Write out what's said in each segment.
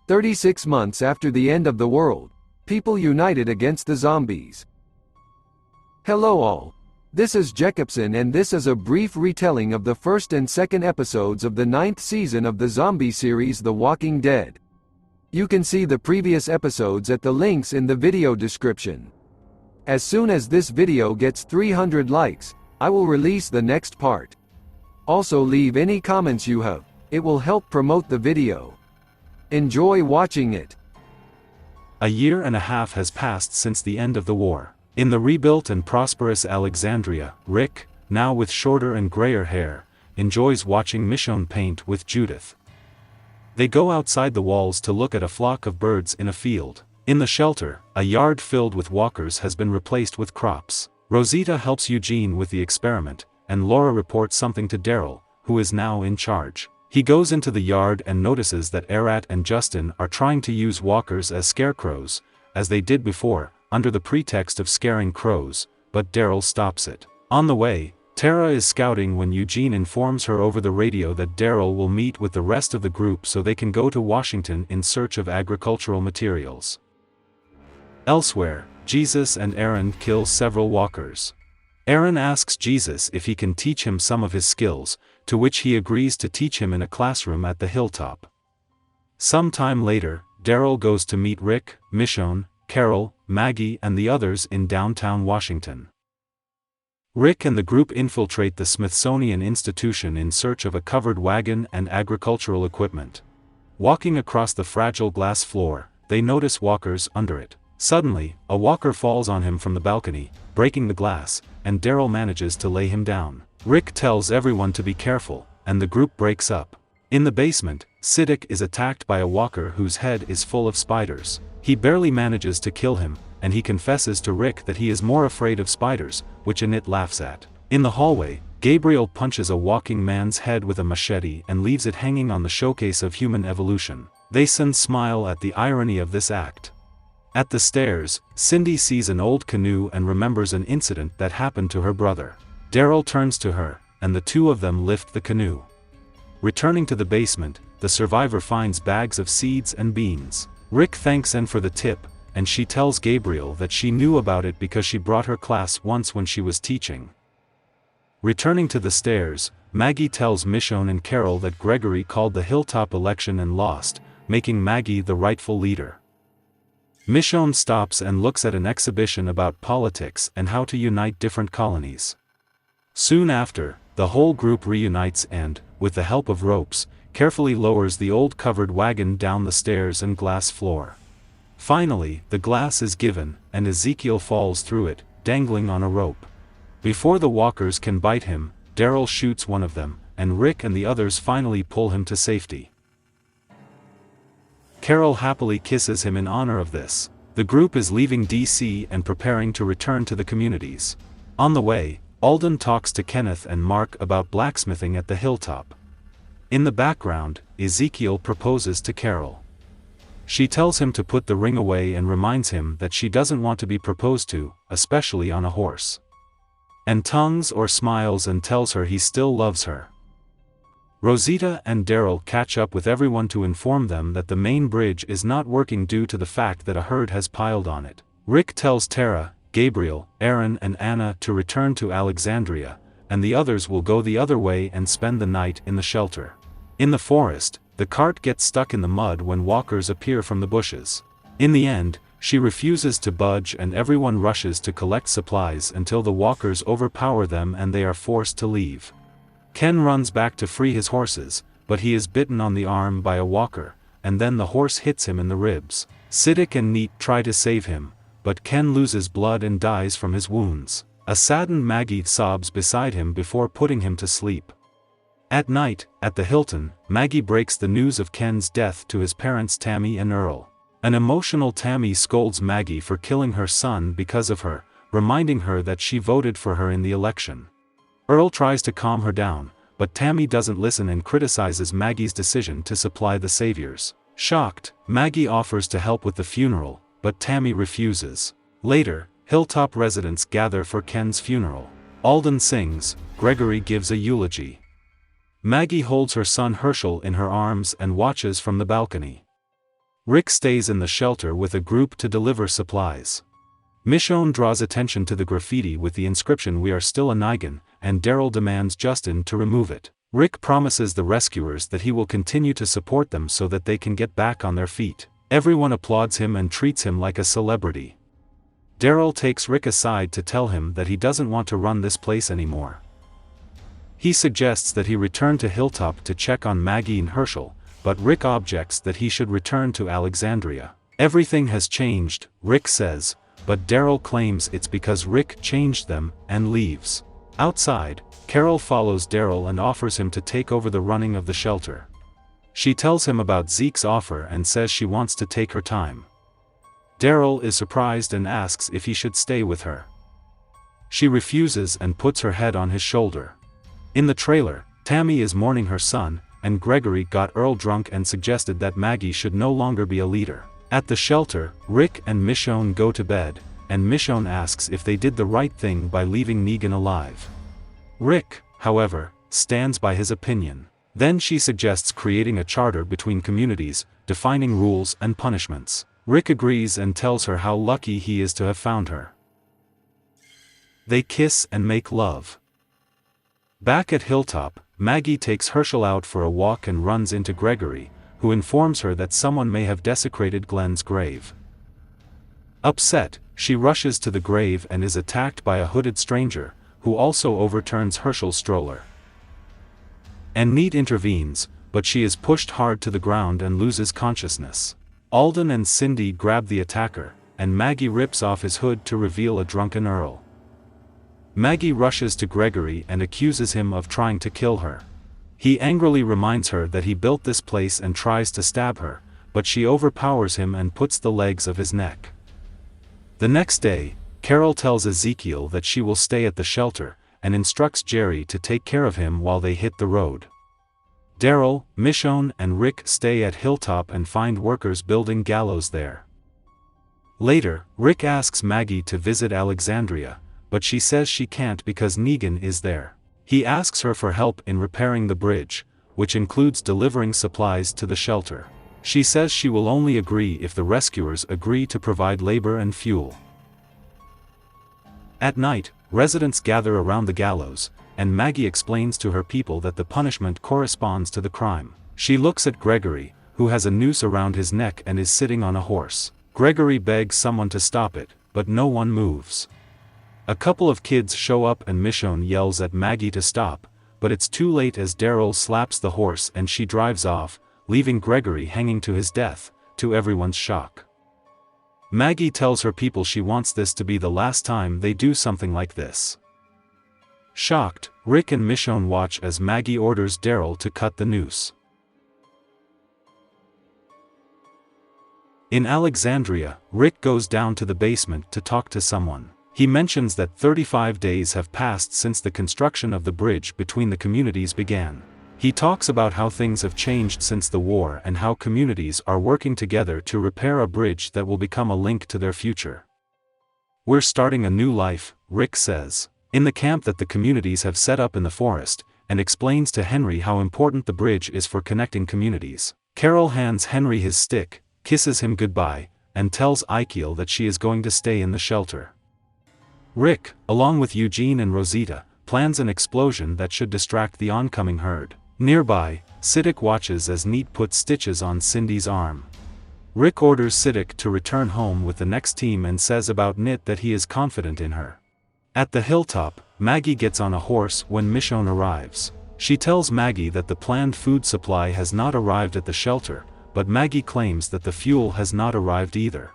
36 months after the end of the world, people united against the zombies. Hello all. This is Jacobson and this is a brief retelling of the first and second episodes of the 9th season of the zombie series The Walking Dead. You can see the previous episodes at the links in the video description. As soon as this video gets 300 likes, I will release the next part. Also leave any comments you have, it will help promote the video. Enjoy watching it. A year and a half has passed since the end of the war. In the rebuilt and prosperous Alexandria, Rick, now with shorter and grayer hair, enjoys watching Michonne paint with Judith. They go outside the walls to look at a flock of birds in a field. In the shelter, a yard filled with walkers has been replaced with crops. Rosita helps Eugene with the experiment, and Laura reports something to Daryl, who is now in charge. He goes into the yard and notices that Arat and Justin are trying to use walkers as scarecrows, as they did before, under the pretext of scaring crows, but Daryl stops it. On the way, Tara is scouting when Eugene informs her over the radio that Daryl will meet with the rest of the group so they can go to Washington in search of agricultural materials. Elsewhere, Jesus and Aaron kill several walkers. Aaron asks Jesus if he can teach him some of his skills, to which he agrees to teach him in a classroom at the hilltop. Some time later, Daryl goes to meet Rick, Michonne, Carol, Maggie and the others in downtown Washington. Rick and the group infiltrate the Smithsonian Institution in search of a covered wagon and agricultural equipment. Walking across the fragile glass floor, they notice walkers under it. Suddenly, a walker falls on him from the balcony, breaking the glass, and Daryl manages to lay him down. Rick tells everyone to be careful, and the group breaks up. In the basement, Siddiq is attacked by a walker whose head is full of spiders. He barely manages to kill him, and he confesses to Rick that he is more afraid of spiders, which Annette laughs at. In the hallway, Gabriel punches a walking man's head with a machete and leaves it hanging on the showcase of human evolution. They smile at the irony of this act. At the stairs, Cindy sees an old canoe and remembers an incident that happened to her brother. Daryl turns to her, and the two of them lift the canoe. Returning to the basement, the survivor finds bags of seeds and beans. Rick thanks Anne for the tip, and she tells Gabriel that she knew about it because she brought her class once when she was teaching. Returning to the stairs, Maggie tells Michonne and Carol that Gregory called the hilltop election and lost, making Maggie the rightful leader. Michonne stops and looks at an exhibition about politics and how to unite different colonies. Soon after, the whole group reunites and, with the help of ropes, carefully lowers the old covered wagon down the stairs and glass floor. Finally, the glass is given, and Ezekiel falls through it, dangling on a rope. Before the walkers can bite him, Daryl shoots one of them, and Rick and the others finally pull him to safety. Carol happily kisses him in honor of this. The group is leaving DC and preparing to return to the communities. On the way, Alden talks to Kenneth and Mark about blacksmithing at the hilltop. In the background, Ezekiel proposes to Carol. She tells him to put the ring away and reminds him that she doesn't want to be proposed to, especially on a horse. And tongues or smiles and tells her he still loves her. Rosita and Daryl catch up with everyone to inform them that the main bridge is not working due to the fact that a herd has piled on it. Rick tells Tara, Gabriel, Aaron and Anna to return to Alexandria, and the others will go the other way and spend the night in the shelter. In the forest, the cart gets stuck in the mud when walkers appear from the bushes. In the end, she refuses to budge and everyone rushes to collect supplies until the walkers overpower them and they are forced to leave. Ken runs back to free his horses, but he is bitten on the arm by a walker, and then the horse hits him in the ribs. Siddiq and Neat try to save him, but Ken loses blood and dies from his wounds. A saddened Maggie sobs beside him before putting him to sleep. At night, at the Hilton, Maggie breaks the news of Ken's death to his parents Tammy and Earl. An emotional Tammy scolds Maggie for killing her son because of her, reminding her that she voted for her in the election. Earl tries to calm her down, but Tammy doesn't listen and criticizes Maggie's decision to supply the saviors. Shocked, Maggie offers to help with the funeral, but Tammy refuses. Later, Hilltop residents gather for Ken's funeral. Alden sings, Gregory gives a eulogy. Maggie holds her son Herschel in her arms and watches from the balcony. Rick stays in the shelter with a group to deliver supplies. Michonne draws attention to the graffiti with the inscription "We are still a Nigan," and Daryl demands Justin to remove it. Rick promises the rescuers that he will continue to support them so that they can get back on their feet. Everyone applauds him and treats him like a celebrity. Daryl takes Rick aside to tell him that he doesn't want to run this place anymore. He suggests that he return to Hilltop to check on Maggie and Herschel, but Rick objects that he should return to Alexandria. Everything has changed, Rick says, but Daryl claims it's because Rick changed them, and leaves. Outside, Carol follows Daryl and offers him to take over the running of the shelter. She tells him about Zeke's offer and says she wants to take her time. Daryl is surprised and asks if he should stay with her. She refuses and puts her head on his shoulder. In the trailer, Tammy is mourning her son, and Gregory got Earl drunk and suggested that Maggie should no longer be a leader. At the shelter, Rick and Michonne go to bed, and Michonne asks if they did the right thing by leaving Negan alive. Rick, however, stands by his opinion. Then she suggests creating a charter between communities, defining rules and punishments. Rick agrees and tells her how lucky he is to have found her. They kiss and make love. Back at Hilltop, Maggie takes Herschel out for a walk and runs into Gregory, who informs her that someone may have desecrated Glenn's grave. Upset, she rushes to the grave and is attacked by a hooded stranger, who also overturns Herschel's stroller. Neat intervenes, but she is pushed hard to the ground and loses consciousness. Alden and Cindy grab the attacker, and Maggie rips off his hood to reveal a drunken Earl. Maggie rushes to Gregory and accuses him of trying to kill her. He angrily reminds her that he built this place and tries to stab her, but she overpowers him and puts the legs of his neck. The next day, Carol tells Ezekiel that she will stay at the shelter, and instructs Jerry to take care of him while they hit the road. Daryl, Michonne and Rick stay at Hilltop and find workers building gallows there. Later, Rick asks Maggie to visit Alexandria, but she says she can't because Negan is there. He asks her for help in repairing the bridge, which includes delivering supplies to the shelter. She says she will only agree if the rescuers agree to provide labor and fuel. At night, residents gather around the gallows, and Maggie explains to her people that the punishment corresponds to the crime. She looks at Gregory, who has a noose around his neck and is sitting on a horse. Gregory begs someone to stop it, but no one moves. A couple of kids show up and Michonne yells at Maggie to stop, but it's too late as Daryl slaps the horse and she drives off, leaving Gregory hanging to his death, to everyone's shock. Maggie tells her people she wants this to be the last time they do something like this. Shocked, Rick and Michonne watch as Maggie orders Daryl to cut the noose. In Alexandria, Rick goes down to the basement to talk to someone. He mentions that 35 days have passed since the construction of the bridge between the communities began. He talks about how things have changed since the war and how communities are working together to repair a bridge that will become a link to their future. "We're starting a new life," Rick says, in the camp that the communities have set up in the forest, and explains to Henry how important the bridge is for connecting communities. Carol hands Henry his stick, kisses him goodbye, and tells Eichel that she is going to stay in the shelter. Rick, along with Eugene and Rosita, plans an explosion that should distract the oncoming herd. Nearby, Siddiq watches as Neat puts stitches on Cindy's arm. Rick orders Siddiq to return home with the next team and says about Nit that he is confident in her. At the hilltop, Maggie gets on a horse when Michonne arrives. She tells Maggie that the planned food supply has not arrived at the shelter, but Maggie claims that the fuel has not arrived either.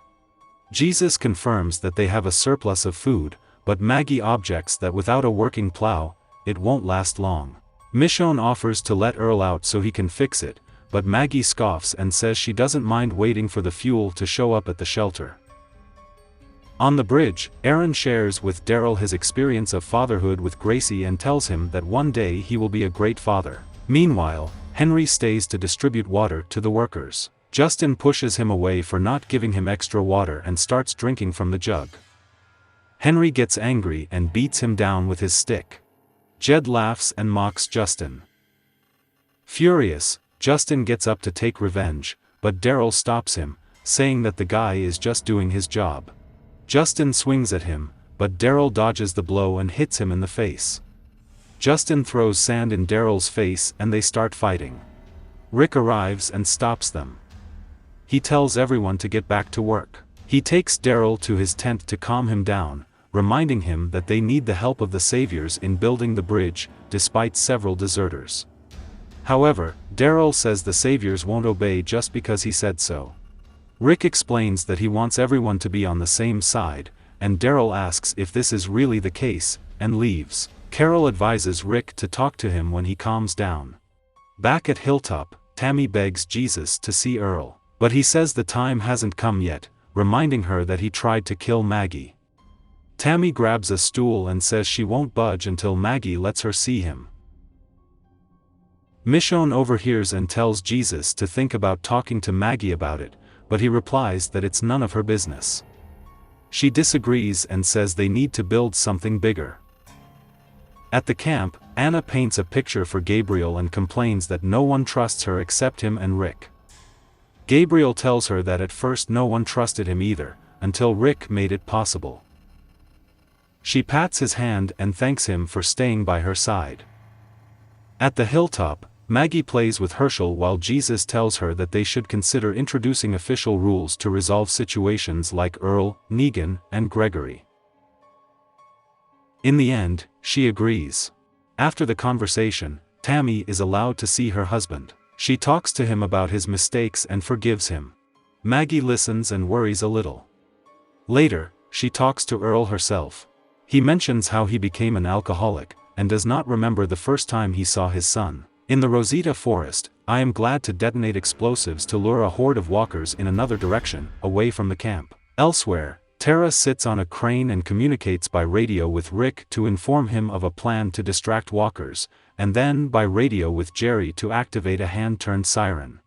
Jesus confirms that they have a surplus of food, but Maggie objects that without a working plow, it won't last long. Michonne offers to let Earl out so he can fix it, but Maggie scoffs and says she doesn't mind waiting for the fuel to show up at the shelter. On the bridge, Aaron shares with Daryl his experience of fatherhood with Gracie and tells him that one day he will be a great father. Meanwhile, Henry stays to distribute water to the workers. Justin pushes him away for not giving him extra water and starts drinking from the jug. Henry gets angry and beats him down with his stick. Jed laughs and mocks Justin. Furious, Justin gets up to take revenge, but Daryl stops him, saying that the guy is just doing his job. Justin swings at him, but Daryl dodges the blow and hits him in the face. Justin throws sand in Daryl's face and they start fighting. Rick arrives and stops them. He tells everyone to get back to work. He takes Daryl to his tent to calm him down, reminding him that they need the help of the saviors in building the bridge, despite several deserters. However, Daryl says the saviors won't obey just because he said so. Rick explains that he wants everyone to be on the same side, and Daryl asks if this is really the case, and leaves. Carol advises Rick to talk to him when he calms down. Back at Hilltop, Tammy begs Jesus to see Earl, but he says the time hasn't come yet, reminding her that he tried to kill Maggie. Tammy grabs a stool and says she won't budge until Maggie lets her see him. Michonne overhears and tells Jesus to think about talking to Maggie about it, but he replies that it's none of her business. She disagrees and says they need to build something bigger. At the camp, Anna paints a picture for Gabriel and complains that no one trusts her except him and Rick. Gabriel tells her that at first no one trusted him either, until Rick made it possible. She pats his hand and thanks him for staying by her side. At the hilltop, Maggie plays with Herschel while Jesus tells her that they should consider introducing official rules to resolve situations like Earl, Negan, and Gregory. In the end, she agrees. After the conversation, Tammy is allowed to see her husband. She talks to him about his mistakes and forgives him. Maggie listens and worries a little. Later, she talks to Earl herself. He mentions how he became an alcoholic, and does not remember the first time he saw his son. In the Rosita Forest, I am glad to detonate explosives to lure a horde of walkers in another direction, away from the camp. Elsewhere, Tara sits on a crane and communicates by radio with Rick to inform him of a plan to distract walkers, and then by radio with Jerry to activate a hand-turned siren.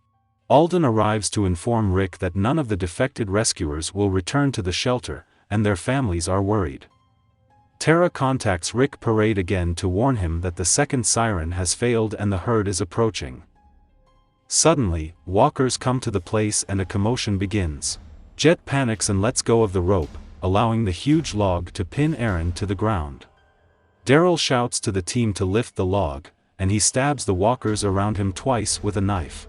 Alden arrives to inform Rick that none of the defected rescuers will return to the shelter, and their families are worried. Tara contacts Rick Parade again to warn him that the second siren has failed and the herd is approaching. Suddenly, walkers come to the place and a commotion begins. Jet panics and lets go of the rope, allowing the huge log to pin Aaron to the ground. Daryl shouts to the team to lift the log, and he stabs the walkers around him twice with a knife.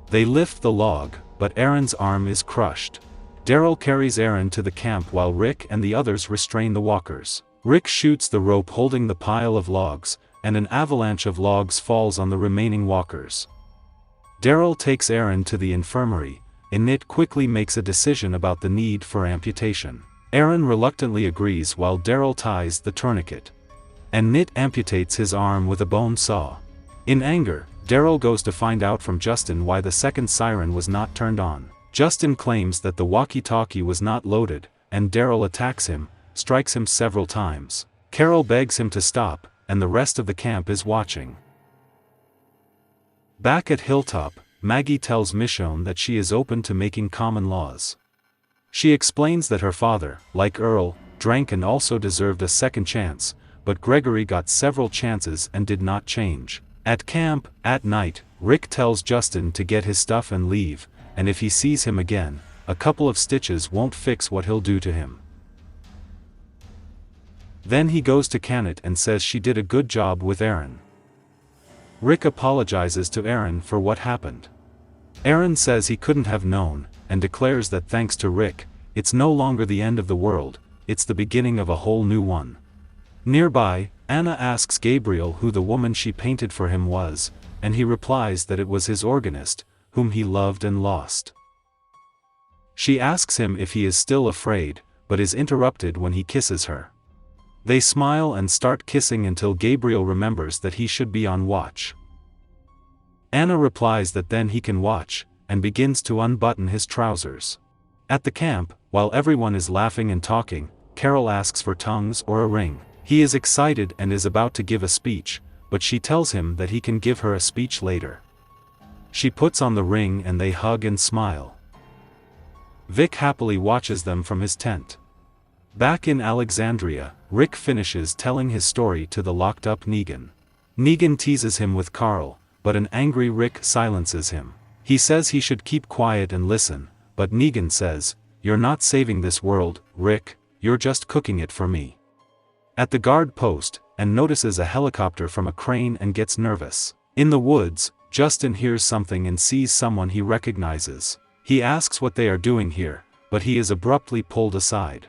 They lift the log, but Aaron's arm is crushed. Daryl carries Aaron to the camp while Rick and the others restrain the walkers. Rick shoots the rope holding the pile of logs, and an avalanche of logs falls on the remaining walkers. Daryl takes Aaron to the infirmary, and Nit quickly makes a decision about the need for amputation. Aaron reluctantly agrees while Daryl ties the tourniquet. And Nit amputates his arm with a bone saw. In anger, Daryl goes to find out from Justin why the second siren was not turned on. Justin claims that the walkie-talkie was not loaded, and Daryl attacks him, strikes him several times. Carol begs him to stop, and the rest of the camp is watching. Back at Hilltop, Maggie tells Michonne that she is open to making common laws. She explains that her father, like Earl, drank and also deserved a second chance, but Gregory got several chances and did not change. At camp, at night, Rick tells Justin to get his stuff and leave, and if he sees him again, a couple of stitches won't fix what he'll do to him. Then he goes to Janet and says she did a good job with Aaron. Rick apologizes to Aaron for what happened. Aaron says he couldn't have known, and declares that thanks to Rick, it's no longer the end of the world, it's the beginning of a whole new one. Nearby, Anna asks Gabriel who the woman she painted for him was, and he replies that it was his organist, whom he loved and lost. She asks him if he is still afraid, but is interrupted when he kisses her. They smile and start kissing until Gabriel remembers that he should be on watch. Anna replies that then he can watch, and begins to unbutton his trousers. At the camp, while everyone is laughing and talking, Carol asks for tongues or a ring. He is excited and is about to give a speech, but she tells him that he can give her a speech later. She puts on the ring and they hug and smile. Vic happily watches them from his tent. Back in Alexandria, Rick finishes telling his story to the locked-up Negan. Negan teases him with Carl, but an angry Rick silences him. He says he should keep quiet and listen, but Negan says, "You're not saving this world, Rick, you're just cooking it for me." At the guard post, and notices a helicopter from a crane and gets nervous. In the woods, Justin hears something and sees someone he recognizes. He asks what they are doing here, but he is abruptly pulled aside.